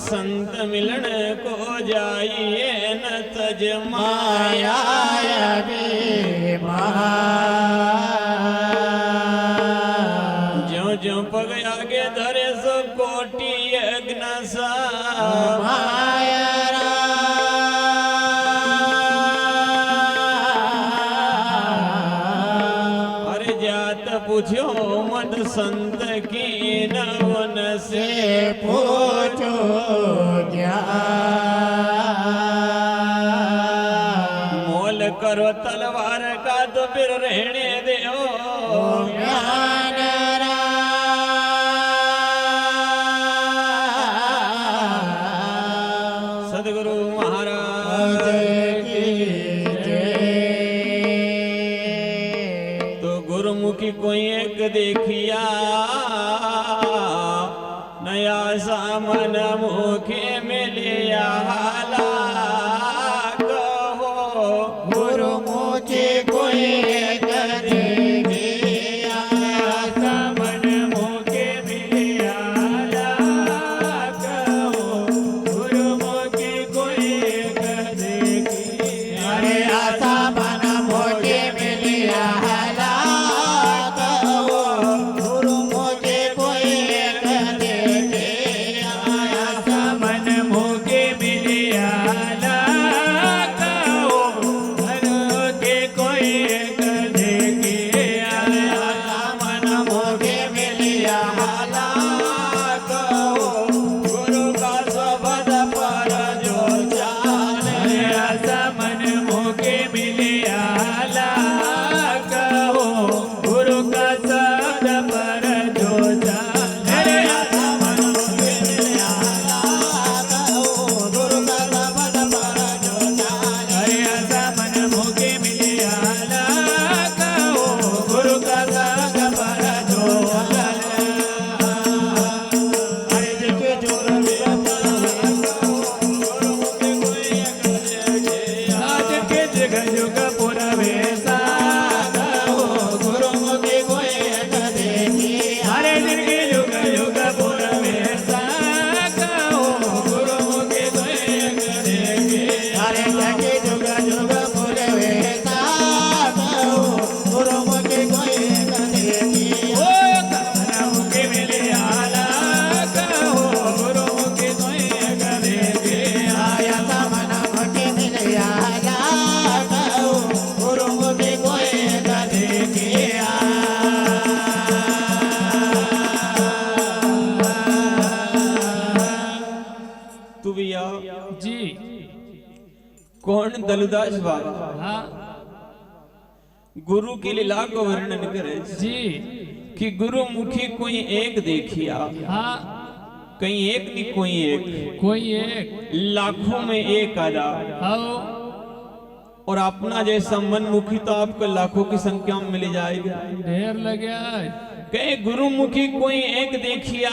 संत मिलन को जाइए न तज माया जो जो पग आगे धरे सो कोटि यज्ञ सा अरे जात पूछो मत संत की नवन से पूछो मोल करो तलवार का तो फिर रहने दो सदगुरु महाराज की तो गुरुमुखी कोई एक देखिया नया सामन मुखे मिलिया हाला कहो गुरु मुझे कोई एक देखिया सामन मुखे मिलिया हाला कहो गुरुमुखी कोई एक देखिया अरे आशा मन मुझे मिलिया हला कहो गुरु मुझे कोई एक देखिया आशा मन मुखे मिलिया हाला कहो गुरुमुखी कोई एक देखिया मन मुझे मिलिया हला कहो गुरु का शब्द पर जो चाले मन मुखे मिलिया ला कहो गुरु का शब्द पर जो चाले मन मुझे मिलिया हला कहो गुरु का शब्द पर जो चाले अरे ऐसा मन मुखे मिलिया ला कहो गुरु का शब्द पर जो चाले अरे जिसके जोर मेरा आज के जगह जुग पूरा वैसा गुरु मुझे कोई एक देखिया हरे दिन के जुग जुग पूरा वैसा कहो गुरु मुखे कोई एक देखे अरे जगे जुग जुग पूरे वैसा कहो गुरु मुझे कोई एक देखिया ओ मन मुखे मिले आला कहो गुरु मुखे कोई एक देखे आया मन मुझे मिलिया हला कहो गुरु मुझे कोई एक देखिया तू भी आ जी कौन दलुदास बाबा हाँ गुरु की लीला को वर्णन करे जी कि गुरु मुखी कोई एक देखिया हाँ कहीं एक नहीं कोई एक कोई एक लाखों में एक आदा आओ और अपना जैसा मनमुखी तो आपको लाखों की संख्या में मिल जाएगा ढेर लगे कहे गुरुमुखी कोई एक देखिया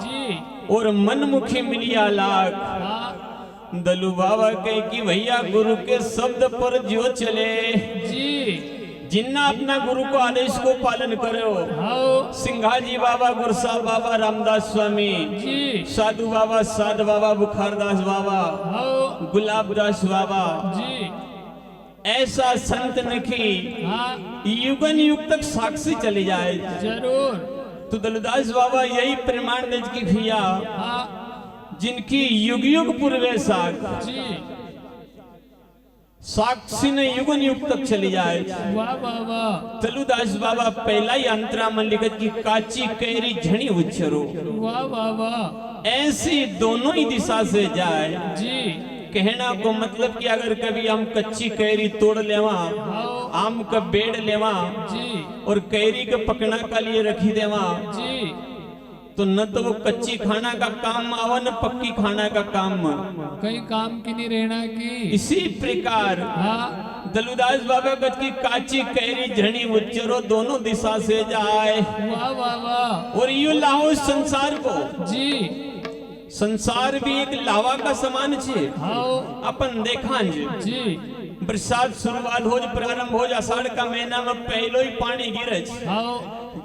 जी और मनमुखी मिलिया लाख हाँ दलु बाबा कहे कि भैया गुरु के शब्द पर जो चले जी जिन्ना अपना गुरु को आदेश को पालन करो आओ सिंघाजी बाबा गुरसा बाबा रामदास स्वामी जी साधु बाबा साध बाबा बुखारदास बाबा आओ गुलाबदास बाबा जी ऐसा संत नखी हाँ युगन युग तक साक्षी चली जाए जरूर तो दलदास बाबा यही प्रमाण दे की भैया हाँ जिनकी युग युग पूर्वे साख जी साक्षी ने युगन युग तक चली जाए वाह वाह वाह तलुदास बाबा पहला ही अंतरा में लिखत की काची कैरी झणी उच्छरो वाह वाह वाह ऐसी दोनों ही दिशा से जाए जी कहना को मतलब कि अगर कभी हम कच्ची कैरी तोड़ लेवा आओ आम का बेड़ लेवा जी और कैरी के पकना का लिए रखी देवा जी तो न तो वो कच्ची खाना का काम आवा न पक्की खाना का काम कहीं काम की नहीं रहना की इसी प्रकार हाँ दलुदास बाबा गज की काची कैरी झणी उच्चरो दोनों दिशा से जाए वाह वाह वाह और यू लाओ संसार को जी संसार भी एक लावा का समान छे आओ अपन देखा जी बरसात शुरुआत हो प्रारंभ हो आषाढ़ का महीना में पहलो ही पानी गिरे आओ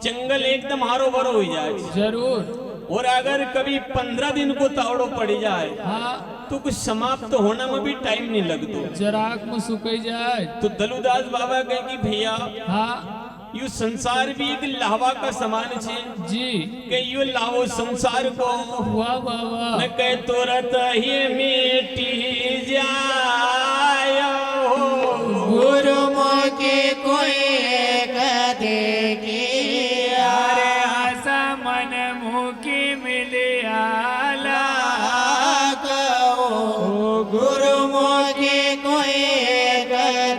जंगल एकदम हारो भरो हो जाए जरूर और अगर कभी 15 दिन को तावड़ो पड़ जाए हाँ तो कुछ समाप्त होने में भी टाइम नहीं लगतो। जराक में सुकई जाए तो दलुदास बाबा कहे कि भैया हाँ यू संसार भी एक लावा का समान छे जी के यू लावो संसार को वाह वाह वाह न कहे तुरंत ही मिटी जायो गुरुमुखी कोई देगी अरे आशा मन मुखी मिलिया गुरुमुखी कोई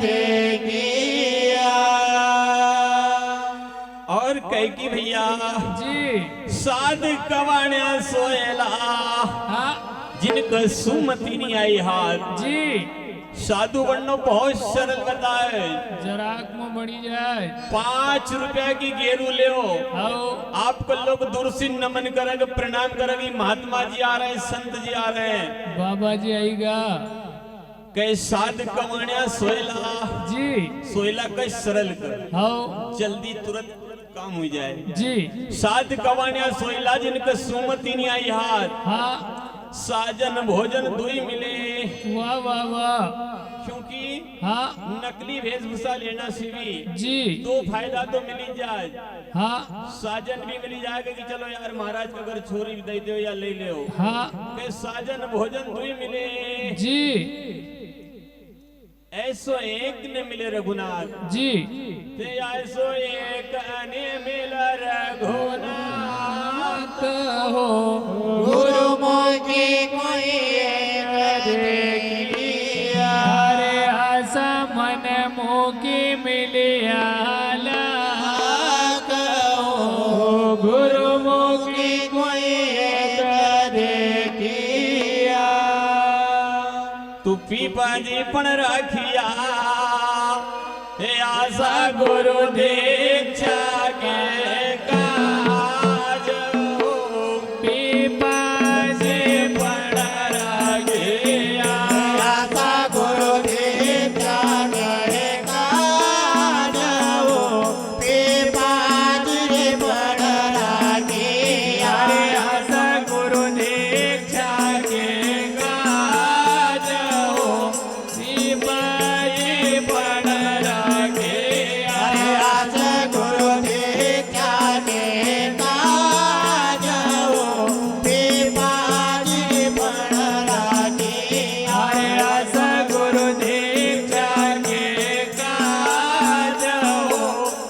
देगी और कह की भैया जी साध कवाण्या सोएला हाँ जिनका सुमति नहीं आई हाथ जी साधु बनना बहुत सरल बताए। जराक में बड़ी जाए 5 रुपया की गेरू ले आओ आपको लोग दूर से नमन करेंगे प्रणाम करेंगे महात्मा जी आ रहे हैं संत जी आ रहे हैं बाबा जी आएगा कहे साध कवाण्या सोएला जी सोएला का सरल कर आओ जल्दी तुरंत काम हो जाए जी साध कवाण्या सोएला जिनका सुमति नहीं आई हाथ हाँ साजन भोजन दुई मिले वाह वाह वाह क्योंकि हाँ नकली वेशभूषा लेना से भी जी 2 फायदा तो मिल जाए। हाँ साजन भी मिल जाएगा कि चलो यार महाराज को अगर छोरी भी दे दो या ले ले हाँ के साजन भोजन दुई मिले जी ऐसो एक ने मिले रघुनाथ जी ते ऐसो एक ने मिले रघुनाथ हो गुरुमुखी कोई देगी अरे आशा मन मुखी मिलिया गुरुमुखी कोई देगी तू पीपाजी पण राखिया हे आशा गुरु दीक्षा के काज पीपाजी पण राखिया आशा गुरु दीक्षा के काज पीपाजी पण राखिया अरे आशा गुरु दीक्षा के काज पीपाजी पण राखिया आशा गुरु दीक्षा के काज पीपाजी पण राखिया अरे आशा गुरु दीक्षा के काज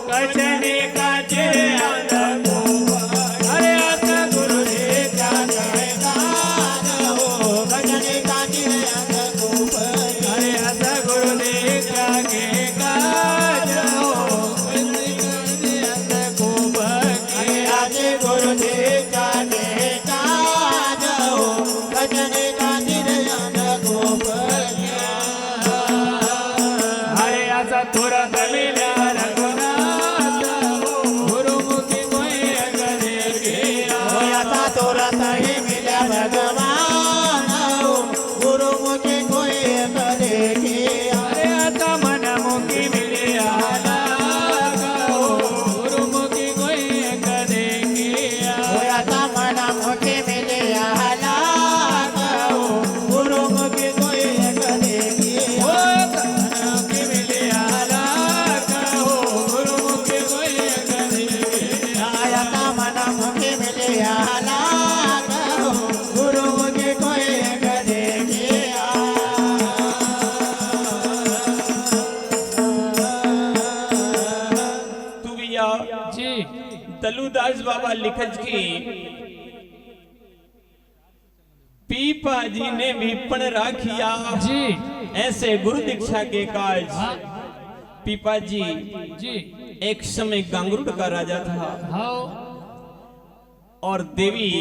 कचने काचे अंधको अरे आशा गुरु दीक्षा के अरे आशा गुरु दीक्षा के काज अंधको गुरु दीक्षा के काज भजन अरे आशा थोड़ा मिला रघुनाथ गुरुमुखी कोई करे होया तुरंत ही मिला भगवान गुरुमुखी कोई करेगी अरे आता मन मुखी मिले आला गुरुमुखी कोई करेगी होया मना मुखी मिले आला गुरुमुखी कोई करेगी मुखी मिले आला गुरुमुखी कोई करेगी आया मना मुखी मिले आला गुरुमुखी कोई करेगी तू भैया जी दलुदास बाबा लिखज की पीपा जी ने विपण राखिया जी ऐसे गुरु दीक्षा के काज हाँ पीपा जी जी एक समय गांगरुड़ का राजा था आओ और देवी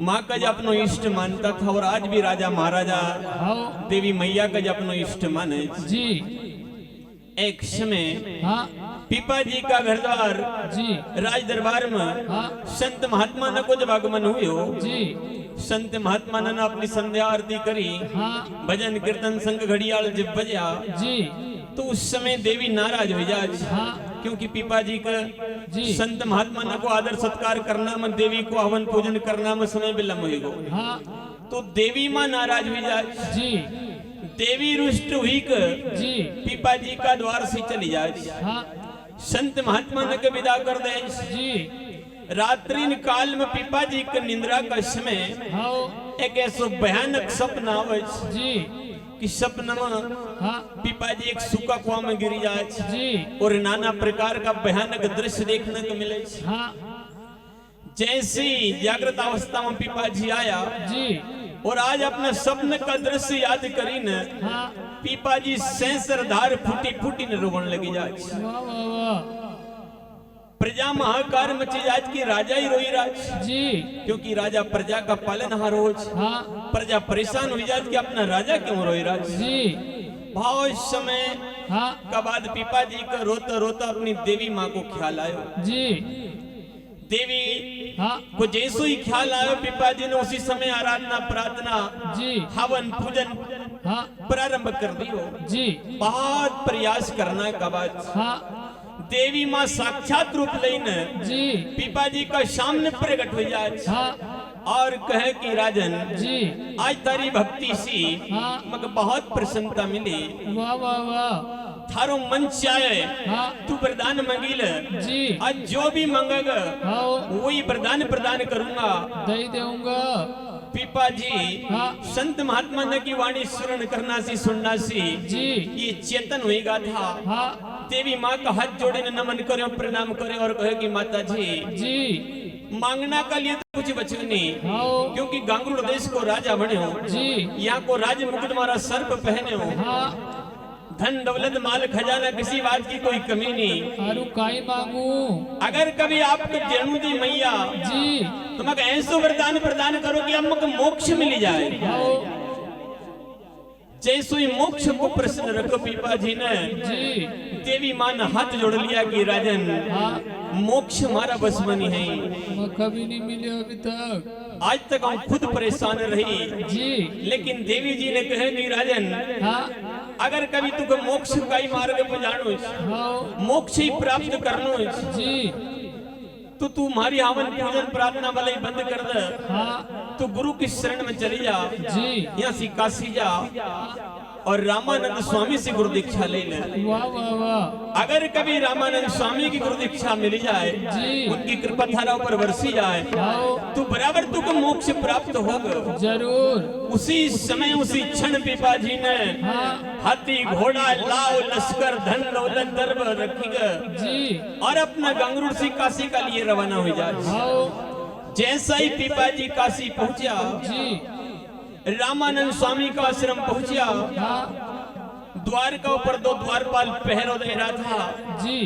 माँ का जो अपनो इष्ट मानता था और आज भी राजा महाराजा आओ देवी मैया का जो अपनो इष्ट माने जी एक समय हाँ पीपा जी का घर द्वार जी राज दरबार में हाँ संत महात्मा न कुछ आगमन हुए जी संत महात्मा ने अपनी संध्या आरती करी हाँ भजन कीर्तन संग घड़ियाल जब बजा जी तो उस समय देवी नाराज हो जा हाँ क्योंकि पीपा जी का जी संत महात्मा न को आदर सत्कार करना में देवी को हवन पूजन करना में समय विलम्ब होगा। हाँ तो देवी माँ नाराज हुई जाए, जी देवी रुष्ट हुई कर जी पीपा जी का द्वार से चली जाए। हाँ संत महात्मा ने के विदा कर दे। जी रात्रि काल में पीपा जी के निंद्रा का समय हाँ एक ऐसा भयानक सपना आवे जी कि सपना में हाँ पीपा जी एक सूखा कुआं में गिरी जाए जी और नाना प्रकार का भयानक दृश्य देखने को मिले। हाँ जैसे ही जागृत अवस्था में पीपा जी आया जी और आज अपने सपने का दृश्य याद करी न, हाँ पीपा जी सेंसरधार फूटी फूटी न रोवन लगी जाए। वाह वाह वाह प्रजा महाकार मची जाए कि राजा ही रोई राज, जी क्योंकि राजा प्रजा का पालनहार हो। हाँ प्रजा परेशान हुई जाए कि अपना राजा क्यों रोई राज। जी भाव समय हाँ का बाद पीपा जी का रोता रोता अपनी देवी माँ को ख्याल आयो। जी देवी हाँ को जैसो ही ख्याल आयो पीपा जी ने उसी समय आराधना प्रार्थना जी हवन पूजन हाँ प्रारंभ कर दियो। जी बहुत प्रयास करने के बाद हाँ देवी माँ साक्षात रूप लेने जी पीपा जी का सामने प्रकट हो जाए हाँ और कहे कि राजन जी आज तारी भक्ति सी हाँ मगर बहुत प्रसन्नता मिली। वाह वाह वाह थारो मन चाहे हाँ तू वरदान मंगिल, जी आज जो भी मंगेगा हाँ वही वरदान प्रदान करूंगा। दे दूंगा। पीपा जी हाँ संत महात्मा ने की वाणी स्मरण करना सी सुनना सी जी ये चेतन होएगा था। हाँ देवी माँ का हाथ जोड़े ने नमन करे प्रणाम करे और कहे कि माता जी जी मांगना का लिए तो कुछ बचे नहीं, हाँ क्योंकि गांगुड़ देश को राजा बने हो, जी यहाँ को राज मुकुट मारा सर्प पहने हो, हाँ धन दौलत माल खजाना किसी बात की कोई कमी नहीं। आरु काई मांगू अगर कभी आपको जन्म दी मैया जी तो मैं ऐसो वरदान प्रदान करो कि हमको मोक्ष मिल जाए। हाँ जैसो ही मोक्ष को प्रश्न रखो पीपा जी ने जी देवी माँ ने हाथ जोड़ लिया कि राजन हाँ मोक्ष हमारा बस में नहीं है। मैं कभी नहीं मिले अभी तक। आज तक हम खुद परेशान रही, जी लेकिन देवी जी ने कहे कि राजन हाँ अगर कभी तुमको मोक्ष का ही मार्ग पर जानो, हाँ मोक्ष ही प्राप्त करनो जी तो तू हमारी हवन पूजन प्रार्थना वाले बंद कर दे, हाँ तू गुरु की शरण में चली जा, जी यहाँ से काशी जा और रामानंद स्वामी से गुरु दीक्षा ले ले। वाह वाह वाह अगर कभी रामानंद स्वामी की गुरु दीक्षा मिल जाए, जी उनकी कृपा थारा ऊपर बरसी जाए, हाँ तो बराबर तुमको मोक्ष प्राप्त होगा। जरूर उसी समय उसी क्षण पीपा जी ने हाँ हाथी घोड़ा लाव लश्कर धन दौलत दर्ब रखीगा जी और अपना गंगरूर से काशी का लिए रवाना हो जाए। हाँ जैसा ही पीपा जी काशी पहुंचा, जी रामानंद स्वामी का आश्रम पहुंचा, हाँ द्वार का ऊपर दो द्वारपाल पहरो दे रहा था। जी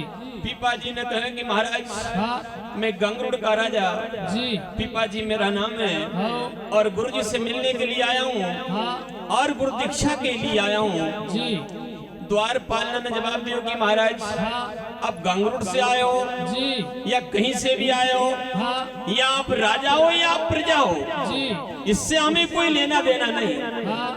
पीपा जी ने कहा कि महाराज हाँ मैं गंगरूर का राजा जी पीपा जी मेरा नाम है हाँ और गुरु जी से मिलने के लिए आया हूँ हाँ और गुरु दीक्षा के लिए आया हूँ। जी द्वारपाल ने जवाब दिया कि महाराज हाँ आप गंगरूर से आए हो जी या कहीं से भी आए हो, हाँ या आप राजा हो या आप प्रजा हो, जी इससे हमें कोई लेना देना नहीं। हाँ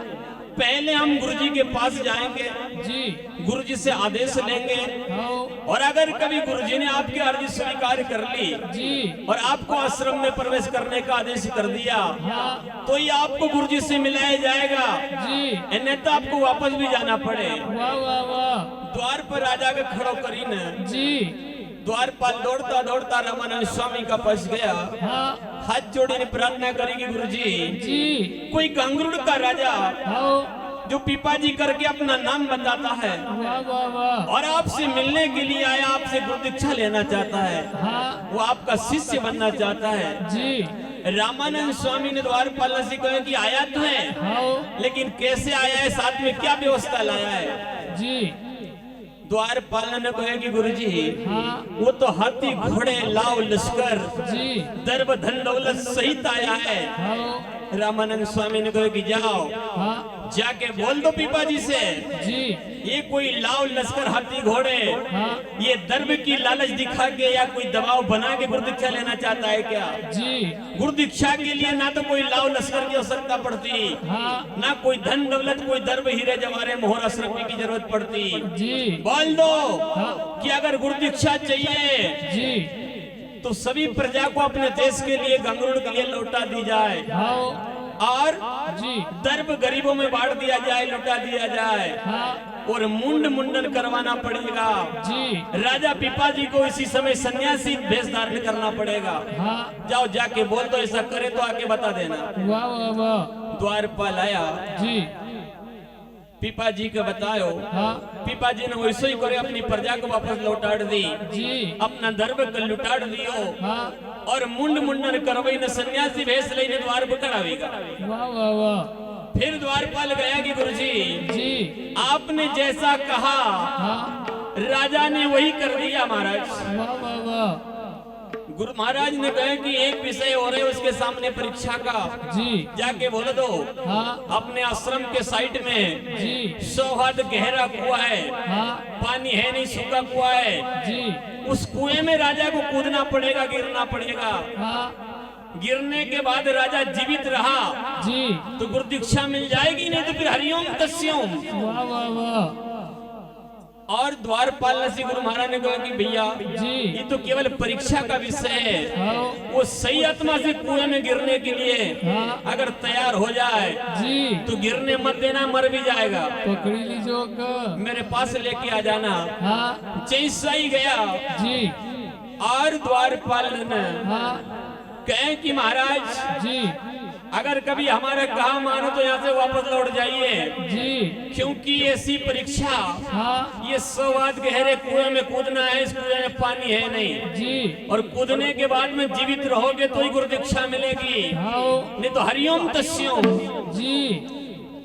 पहले हम गुरुजी के पास जाएंगे, जी गुरुजी से आदेश लेंगे हाँ और अगर कभी गुरुजी ने आपकी अर्जी स्वीकार कर ली जी और आपको आश्रम में प्रवेश करने का आदेश कर दिया हाँ तो ये आपको गुरुजी से मिलाया जाएगा, जी अन्यथा आपको वापस भी जाना पड़े। वाह वाह वाह द्वार पर राजा के खड़ो करी न, जी द्वारपाल दौड़ता दौड़ता रामानंद स्वामी का पास गया, हाँ हाथ जोड़े ने प्रार्थना करेगी गुरुजी जी कोई गंगरूर का राजा हाँ जो पीपा जी करके अपना नाम बताता है वाह वाह वाह और आपसे मिलने के लिए आया, आपसे गुरु दीक्षा लेना चाहता है, हाँ वो आपका शिष्य बनना चाहता है। जी रामानंद स्वामी ने द्वारपाल से कहा कि आया तो है, हाँ लेकिन कैसे आया है, साथ में क्या व्यवस्था लाया है। जी द्वारपाल ने कहा कि गुरुजी हाँ वो तो हाथी घोड़े लाव लश्कर जी दर्ब धन दौलत सहित आया है। हाँ रामानंद स्वामी ने कहा कि जाओ हाँ जाके बोल दो पीपा जी से जी ये कोई लाव लश्कर हाथी घोड़े हाँ ये दर्ब की लालच दिखा के या कोई दबाव बना के गुरु दीक्षा लेना चाहता है क्या? जी गुरु दीक्षा के लिए ना तो कोई लाव लश्कर की आवश्यकता पड़ती, हाँ ना कोई धन दौलत, कोई दर्ब हीरे जवारे मोहर अशरफी की जरूरत पड़ती। जी बोल दो हाँ कि अगर गुरु दीक्षा चाहिए जी तो सभी प्रजा को अपने देश के लिए गंगरुड़ के लिए लौटा दी जाए हाँ और जी दर्ब गरीबों में बांट दिया जाए, लौटा दिया जाए हाँ और मुंडन करवाना पड़ेगा। जी राजा पिपा जी को इसी समय सन्यासी वेश धारण करना पड़ेगा। हाँ जाओ जाके बोल दो, ऐसा करे तो आके बता देना। वाह वाह वाह द्वारपाल आया, जी पिपा जी को बतायो। हाँ पिपा जी ने वैसे ही करे, अपनी प्रजा को वापस लौटाड़ दी, जी अपना दर्ब को लुटाड़ दियो हाँ और मुंडन करवाई न सन्यासी वेश लेने द्वार पर करावेगा। वाह वाह वाह फिर द्वारपाल गया कि गुरुजी जी आपने जैसा कहा हाँ राजा ने वही कर दिया महाराज। वाह वाह वाह गुरु महाराज ने कहा कि एक विषय हो रहे उसके सामने परीक्षा का, जी जाके बोल दो हाँ अपने आश्रम के साइड में जी 100 हाथ गहरा कुआ है, हाँ पानी है नहीं, सूखा कुआ है। जी उस कुएं में राजा को कूदना पड़ेगा, गिरना पड़ेगा। हाँ गिरने के बाद राजा जीवित रहा जी तो गुरु दीक्षा मिल जाएगी, नहीं तो फिर हरिओम तस्योम। वाह वाह वाह और द्वारपाल श्री गुरु महाराज ने कहा कि भैया जी ये तो केवल परीक्षा का विषय है, हाँ वो सही आत्मा से कुएं में गिरने के लिए हाँ अगर तैयार हो जाए जी तो गिरने मत देना, मर भी जाएगा। पकड़ी लीजो का मेरे पास लेके आ जाना। हाँ जैसा ही गया जी और द्वारपाल ने हाँ कहे कि महाराज जी अगर कभी हमारा कहा मानो तो यहाँ से वापस लौट जाइए, जी क्योंकि ऐसी परीक्षा हाँ ये 100 हाथ गहरे कुएं में कूदना है, इस कुएं में पानी है नहीं, जी और कूदने के बाद में जीवित रहोगे तो ही गुरु दीक्षा मिलेगी, हाँ नहीं तो हरिओम तस्योम। जी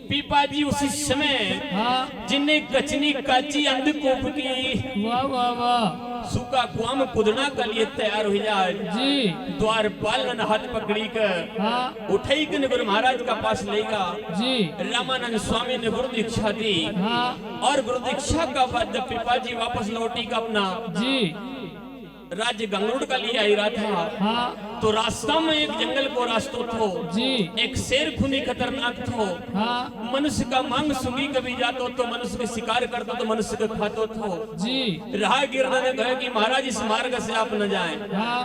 पीपा जी उसी समय हाँ जिन्हें कचनी काची अंधकूप की वाह वाह वाह सूखा कुआं में कूदना के लिए तैयार हो जाए। जी द्वारपाल ने हाथ पकड़ी कर हाँ उठाई के गुरु महाराज का पास लेगा। जी रामानंद स्वामी ने गुरु दीक्षा दी हाँ और गुरु दीक्षा का बाद जब पिपा जी वापस लौटी का अपना जी राज्य गंगरुड़ का लिए आई रहा था, हाँ तो रास्ता में एक जंगल को रास्तों थो, जी एक शेर खूनी खतरनाक थो। हाँ मनुष्य का मांग सुंगी कभी जातो तो मनुष्य के शिकार करतो तो मनुष्य के खातो थो। जी राहगीर ने कहा कि महाराज इस मार्ग से आप न जाएं। हाँ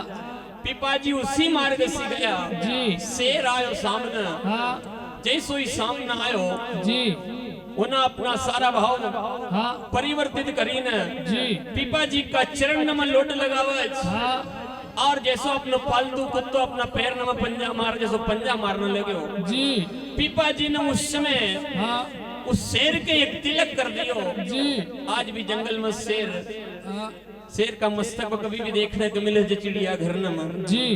पिपा जी उसी मार्ग से गया। जी शेर आयो सामने, हाँ जैसो ही सामने आयो जी उन्हें अपना सारा भाव हाँ परिवर्तित करीने जी पिपा जी का चरण में लोट लगावे हाँ और जैसो अपनो पालतू कुत्तो अपना पैर में पंजा मार जैसो पंजा मारने लगे हो। जी पिपा जी ने उस समय हाँ उस शेर के एक तिलक कर दियो। जी आज भी जंगल में हाँ शेर का मस्तक कभी भी देखने को मिले जो चिड़िया घर में जी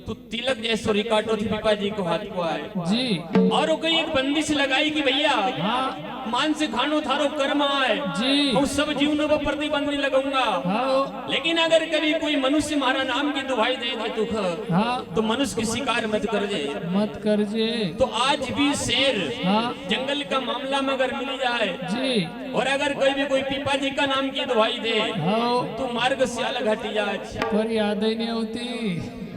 तो तिलक जैसो रिकाटो थी पिपा जी को हाथ को आए जी और वो कोई एक बंदिश लगाई कि भैया हाँ मान से खानो थारो कर्म आए जी और सब जीवनों पर प्रतिबंध नहीं लगाऊंगा, हाँ लेकिन अगर कभी कोई मनुष्य मारा नाम की दुहाई दे दे तुख हाँ तो मनुष्य की शिकार मत कर दे। मत कर जे तो आज भी शेर हाँ जंगल का मामला में अगर मिल जाए जी और अगर कोई भी कोई पिपा जी का नाम की दुहाई दे हाँ तो मार्ग से अलग हट जाए। पर याद ही नहीं होती।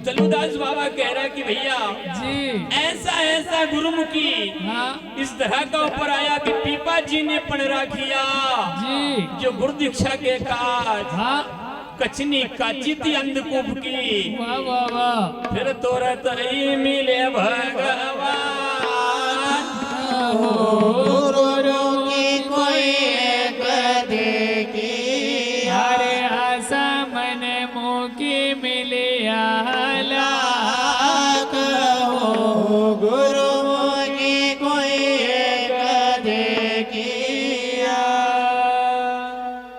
तलुदास बाबा कह रहा है कि भैया जी ऐसा ऐसा गुरुमुखी हाँ इस तरह का ऊपर आया कि पीपा जी ने पणरा किया जी जो गुरु दीक्षा के काज हाँ कचनी काची थी अंधकूप की। वाह वाह वाह फिर तुरंत ही मिले भगवान गुरु की कोई एक देखी हरे आशा मन मुखी मिले आला कहो गुरु की कोई एक देखी।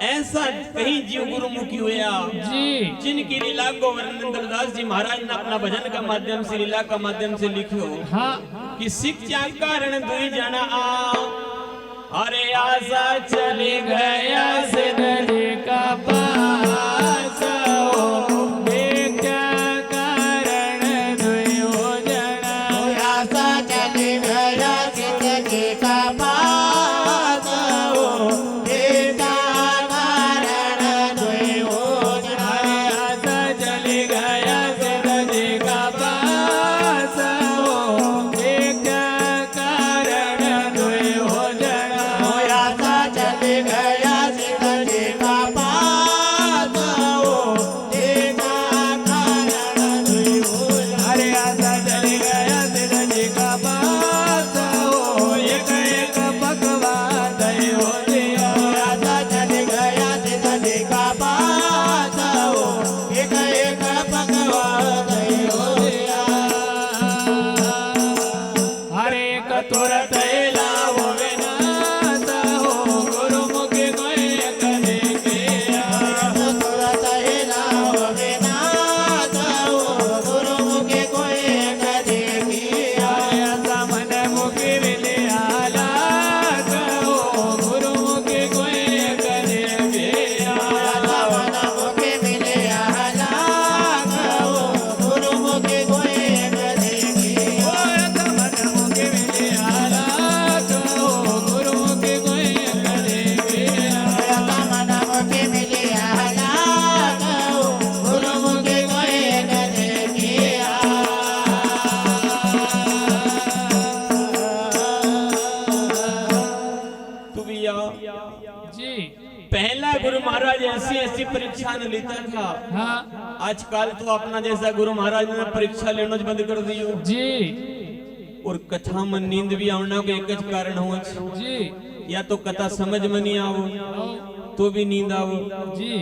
ऐसा कहीं जीव गुरुमुखी हुआ जी जिनकी लीला को वर्णन दास जी महाराज ने अपना भजन का माध्यम से लीला का माध्यम से लिखो हाँ कि शिक्षा कारण दुई जना आओ अरे आशा चली गया से नदी का पास हो क्या कारण दुयो जना आशा चली गया जिंदगी का पास हो महाराज ऐसी ऐसी परीक्षा ने लेता था। हाँ आजकल तो अपना जैसा गुरु महाराज ने परीक्षा लेना ज बंद कर दियो जी और कथा में नींद भी आना को एक ज कारण हो जी या तो कथा समझ में नहीं आवो आओ तो भी नींद आवो। जी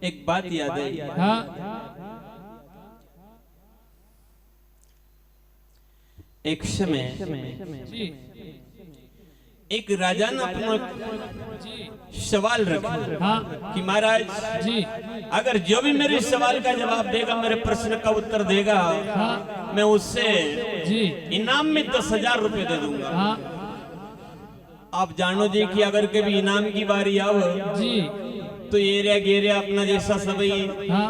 एक बात याद आई, हाँ एक समय जी एक राजा ने अपना जी सवाल रखा हाँ कि महाराज जी अगर जो भी मेरे सवाल का जवाब देगा, मेरे प्रश्न का उत्तर देगा, हाँ मैं उससे जी इनाम में 10,000 रुपए दे दूंगा। हाँ आप जानो जी कि अगर कभी इनाम की बारी आवे जी तो एरिया गेरिया अपना जैसा सभी हाँ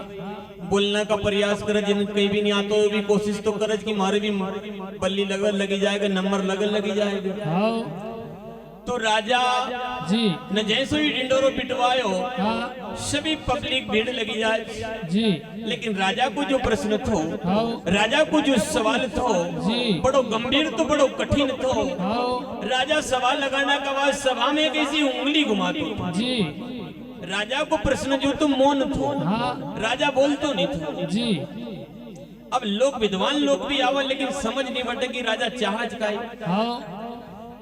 बोलने का प्रयास करे, जिन कहीं भी नहीं आता भी कोशिश तो करे कि मारे भी बल्ली लगी जाएगा, नंबर लगी जाएगा। आओ तो राजा जी ने जैसे ही डिंडोरो पिटवायो हाँ सभी पब्लिक भीड़ लगी जाए, जी लेकिन राजा को जो प्रश्न थो, आओ राजा को जो सवाल थो जी बड़ो गंभीर तो बड़ो कठिन थो। आओ राजा सवाल लगाने के बाद सभा में एक ऐसी उंगली घुमातो। जी राजा को प्रश्न जो तो मौन थो, हाँ राजा बोलतो नहीं था। जी अब लोग विद्वान लोग भी आवे लेकिन समझ नहीं बटे कि राजा चाहत का है। आओ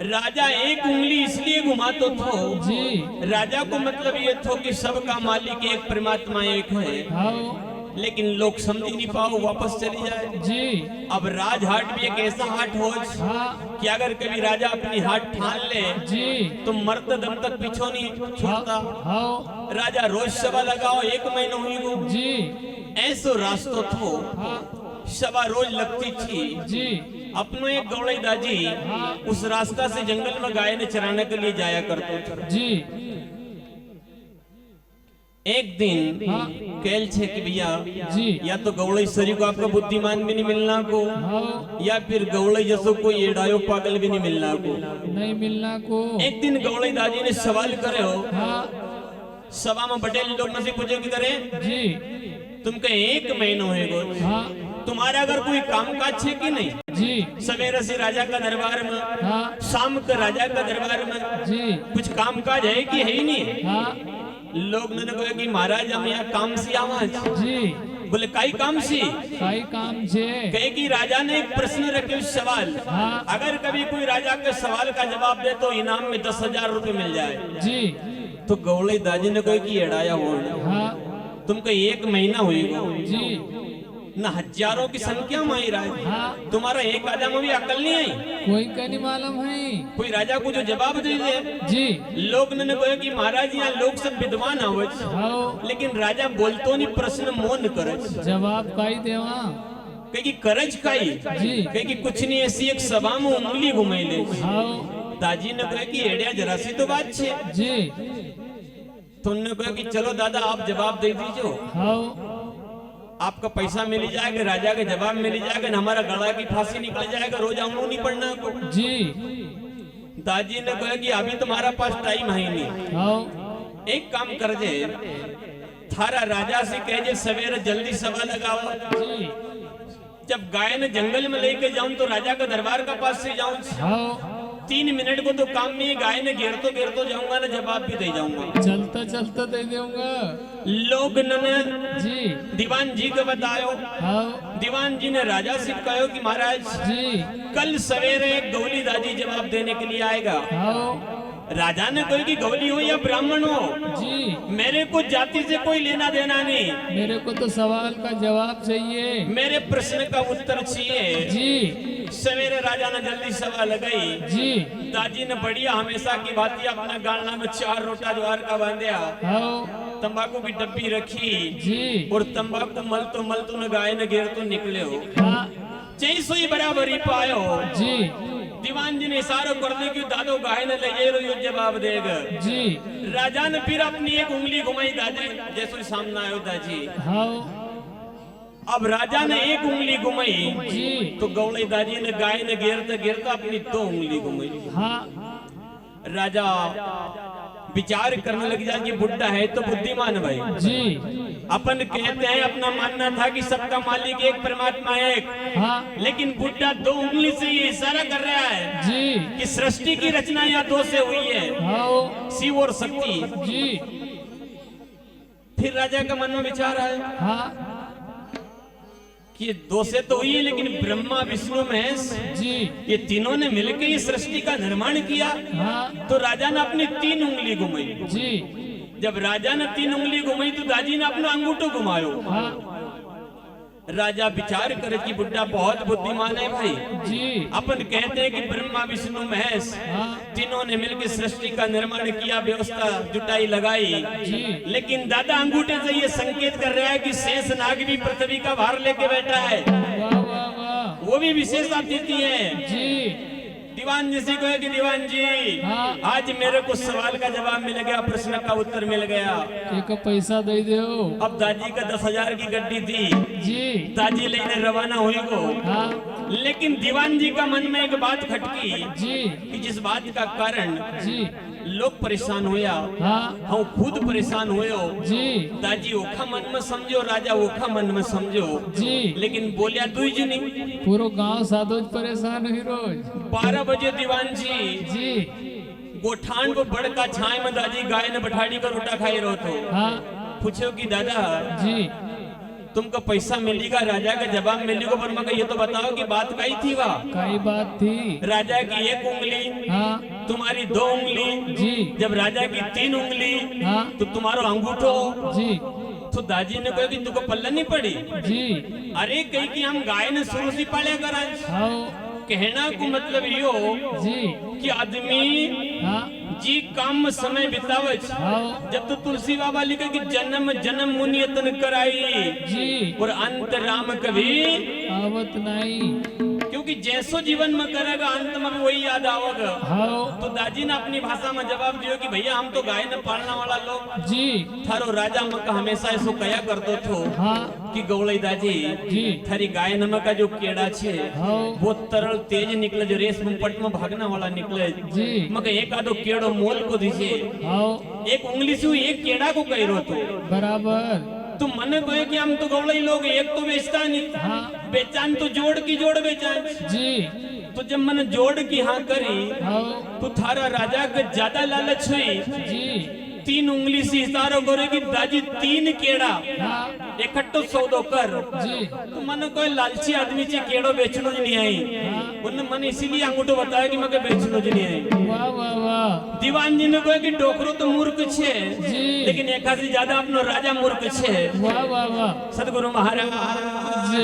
राजा एक उंगली इसलिए घुमातो थो, जी राजा को मतलब ये थो कि सबका मालिक एक परमात्मा एक है, आओ लेकिन लोग समझ नहीं पाओ, वापस चली जाए। जी अब राजहाट भी एक ऐसा हाट हो हाँ कि अगर कभी राजा अपनी हाट ठान ले जी तो मरते दम तक पीछो नहीं छोड़ता। आओ राजा रोज सभा लगाओ, 1 महीना हुई गो, जी ऐसो रास्तो थो, हाँ सभा रोज लगती थी। जी अपनो एक गौड़ई दाजी उस रास्ता से जंगल में गाय ने चराने के लिए जाया करते थे। जी एक दिन हाँ कहल छे कि भैया जी या तो गौड़ई शरीर को आपका बुद्धिमान भी नहीं मिलना को, आओ या फिर गौड़ई जैसो कोई एडायो पागल भी नहीं मिलना को। नहीं मिलना को एक दिन गौड़ई दादी ने सवाल करे हो, हाँ सभा में बटेल लोग में से पूछे कि करे जी तुमके 1 महीना है गो, हाँ तुम्हारा अगर कोई काम काज छे कि नहीं? जी सवेरे से राजा का दरबार में, हाँ शाम को राजा का दरबार में जी कुछ काम काज है कि है ही नहीं? हाँ लोग ने कहा कि महाराज हम यहाँ काम से आवाज। जी बोले काई काम सी? काई काम छे कहे कि राजा ने एक प्रश्न रखे सवाल, हाँ अगर कभी कोई राजा के सवाल का जवाब दे तो इनाम में 10,000 रुपए मिल जाए। जी तो गौड़ई दादी ने कहा कि एड़ाया हो, हाँ तुमको 1 महीना हुई गो, जी न हजारों की संख्या में आई रहा है, हाँ तुम्हारा एक आदम में भी अकल नहीं आई। कोई का नहीं मालूम है कोई राजा को जो जवाब दे दे। जी लोग ने कहा कि महाराज यहाँ लोग सब विद्वान आवे, आओ लेकिन राजा बोलतो नहीं, प्रश्न मौन करे। जवाब काई देवा कहे कि करज काई? जी कहे कि कुछ नहीं, ऐसी एक सभा में उंगली घुमाइले। आओ दादी ने कहा कि एड़िया जरा सी तो बात छे। जी तो उन्होंने कहा कि चलो दादा आप जवाब दे दीजिए, आओ आपका पैसा मिल जाएगा, राजा का जवाब मिल जाएगा, हमारा गला की फांसी निकल जाएगा, रोज आऊं नहीं पढ़ना को। जी दादी ने कहा कि अभी तुम्हारा पास टाइम है नहीं, आओ एक काम कर जे, थारा राजा से कह जे सवेरे जल्दी सभा लगाओ। जी जब गाय ने जंगल में लेके जाऊं तो राजा का दरबार का पास से जाऊं, आओ 3 मिनट को तो काम में गाय ने घेर तो जाऊंगा ना, जवाब भी दे जाऊंगा। चलता चलता दे दूंगा। लोग ने जी दीवान जी को बतायो, आओ दीवान जी ने राजा से कहो कि महाराज जी कल सवेरे एक गौली दादी जवाब देने के लिए आएगा। आओ राजा ने कहा कि गौली हो या ब्राह्मण हो, जी मेरे को जाति से कोई लेना देना नहीं, मेरे को तो सवाल का जवाब चाहिए। मेरे प्रश्न का उत्तर चाहिए। जी सवेरे राजा ने जल्दी सभा लगाई। जी दादी ने बढ़िया हमेशा की बात अपना गालना में 4 रोटा ज्वार का बांधा, आओ तंबाकू की डब्बी रखी जी और तंबाकू मलतो न गाय ने घेर तो निकले हो, हाँ जैसो ही बराबरी पायो। जी दीवान जी ने इशारा कर दे कि दादो गाय ने ले ये रो जवाब देगा। जी राजा ने फिर अपनी एक उंगली घुमाई दादी, जैसे सामने आयो दादी। आओ अब राजा ने एक उंगली घुमाई जी तो गौड़ई दादी ने गाय ने गिरता अपनी 2 उंगली घुमाई। हाँ राजा विचार करने लग जाए कि बुड्ढा है तो बुद्धिमान भाई। जी अपन कहते हैं, अपना मानना था कि सबका मालिक एक परमात्मा एक, हाँ लेकिन बुड्ढा 2 उंगली से ये इशारा कर रहा है जी कि सृष्टि की रचना यहाँ 2 से हुई है, आओ शिव और शक्ति। जी फिर राजा का मन में विचार आया हाँ कि ये दो से तो हुई है, लेकिन ब्रह्मा विष्णु महेश जी ये तीनों ने मिलकर इस सृष्टि का निर्माण किया। हाँ तो राजा ने अपनी 3 उंगली घुमाई। जी जब राजा ने 3 उंगली घुमाई तो दादी ने अपना अंगूठो घुमायो। हाँ राजा विचार करे कि बुड्ढा बहुत बुद्धिमान है भाई। जी अपन कहते हैं कि ब्रह्मा विष्णु महेश हाँ तीनों ने मिलकर सृष्टि का निर्माण किया, व्यवस्था जुटाई लगाई। जी लेकिन दादा अंगूठे से ये संकेत कर रहा है कि शेष नाग भी पृथ्वी का भार लेके बैठा है, वाह वाह वाह वो भी विशेष अतिथि है। जी दीवान जी से कहे कि दीवान जी हाँ आज मेरे को सवाल का जवाब मिल गया, प्रश्न का उत्तर मिल गया। एक पैसा दे दो अब दादी का 10,000 की गड्डी थी, जी दादी लेने रवाना हुई को। हाँ लेकिन दीवान जी का मन में एक बात खटकी जी कि जिस बात का कारण जी लोग परेशान होया, हाँ हम खुद परेशान हुए हो। जी दादी ओखा मन में समझो, राजा ओखा मन में समझो। जी लेकिन बोलिया दुई जी नहीं। पूरो गांव साधोज परेशान हुई रोज 12 बजे दीवान जी जी गोठान को बड़का छाए में दादी गाय ने बठाड़ी कर रोटा खाई रहो तो हाँ पूछो कि दादा जी तुमको पैसा मिलेगा, राजा का जवाब मिलेगा, पर मगर ये तो बताओ कि बात कही थी वाह। कई बात थी राजा की 1 उंगली, हाँ तुम्हारी 2 उंगली, जी जब राजा की 3 उंगली हाँ तो तुम्हारा अंगूठो। जी तो दादी ने कहा कि तुमको पल्ला नहीं पड़ी। जी अरे कही कि हम गाय ने शुरू से पाले करा। हाँ कहना को मतलब यो जी कि आदमी हाँ जी काम में समय बितावे। हाँ जब तो तुलसी बाबा लिखे कि जन्म जन्म मुनियतन कराई जी और अंत राम कभी, आवत नहीं क्योंकि जैसो जीवन में करेगा अंत में भी वही याद आवेगा। हाँ तो दादी ने अपनी भाषा में जवाब दियो कि भैया हम तो गाय न पालने वाला लोग, जी थारो राजा मका हमेशा ऐसो कया करतो थो हाँ कि गौड़ई दादी जी थारी गाय नमक का जो केड़ा छे हाँ वो तरल तेज निकले, जो रेस में पट में भागने वाला निकले। जी मगर एक आधो केड़ो मोल को दीजिए, हाँ 1 उंगली से एक केड़ा को कह रो तो बराबर तो मन को है कि हम तो गौड़ई लोग एक तो बेचता नहीं, हाँ बेचान तो जोड़ की जोड़ बेचान। जी तो जब मन जोड़ की हाँ करी हाँ तो थारा राजा का ज्यादा लालच हुई। जी 3 उंगली से इशारो करे कि दादी 3 केड़ा हाँ इकट्ठो सौदो कर। जी तो मन कोई लालची आदमी चे केड़ो बेचनो ज नहीं आई। उन मन इसीलिए अंगूठो बताया कि मके बेचनो ज नहीं आई। वाह वाह वाह दीवान जी ने कहा कि डोकरो तो मूर्ख छे, जी लेकिन एका से ज्यादा अपनो राजा मूर्ख छे। वाह वाह वाह सदगुरु महाराज जी